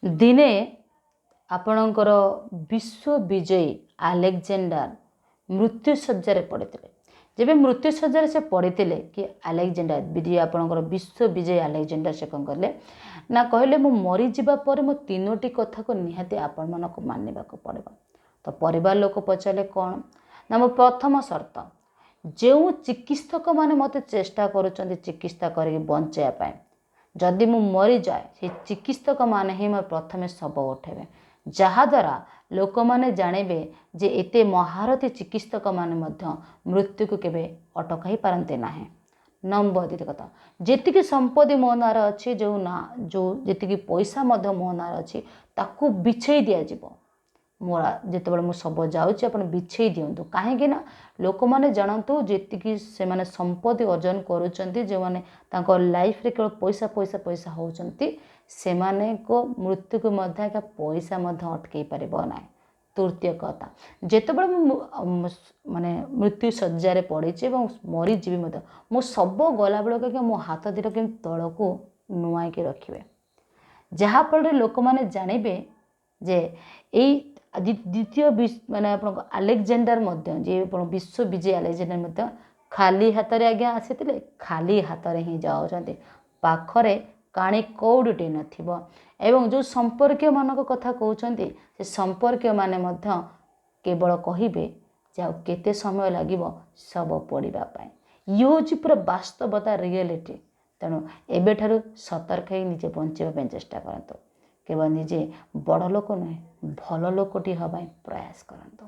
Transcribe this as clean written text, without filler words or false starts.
दिने आपणकर विश्व विजयी आलेक्जेंडर मृत्युशज्या पड़ते जब मृत्युशज्या से पड़ते कि आलेक्जेंडर विजय आपणकर विश्व विजयी आलेक्जेंडर से कौन कले ना कहले मु मरीजा पर मो तीनोटी कथा को निहाती आपण मन को मानवा पड़ेगा। तो परिवार लोक पचारे कौन ना मो प्रथम शर्त जो चिकित्सक मैंने मत चेष्टा करुँच चिकित्सा कर बचाई जदि मु मरी जाए से चिकित्सक मैंने ही मैं प्रथमे शव उठेबे जहाद्वारा लोक मैंने जानवे जे एते महारथी चिकित्सक मैंने मृत्यु को केवे अटकाई पारते ना। नंबर द्वितीय कथा जी संपत्ति मो नार अच्छी जो ना जो जी पैसा मो नार अच्छी ताकू बिछई दि मोरा जिते मु सब जाऊँगी आप बिछई दिंतु कहीं लोक मैंने जानतु जी से माने संपत्ति अर्जन करुँच जो मैंने लाइफ रे केवल पैसा पैसा पैसा होती से को मृत्यु को पैसा अटकई पार ना। तृतीय कथा जिते माने मृत्यु शज्या पड़ी मरीजी मो सब गला बेल मो हाथ दिटा के तल को नुआई रखिए जहाँफल लोक मैंने जानवे जे यही द्वितीय माने आलेक्जेंडर जी विश्व विजय आलेक्जेंडर खाली हाथ में आज्ञा आसी खाली हाथ में ही जाऊँच पाखरे काणी कौड़े नथिबो एवं जो संपर्कीय मान कथा कहते से संपर्कीय माने केवल कहिबे जे केते समय लागिबो सब पड़ापी ये हूँ पूरा वास्तवता रियलिटी। तेणु एबेठारु सतर्क ही निजे बचाई चेष्टा करंतु केवल निजे बड़ लोक नुहे भल लोकटी हवाई प्रयास करंतु।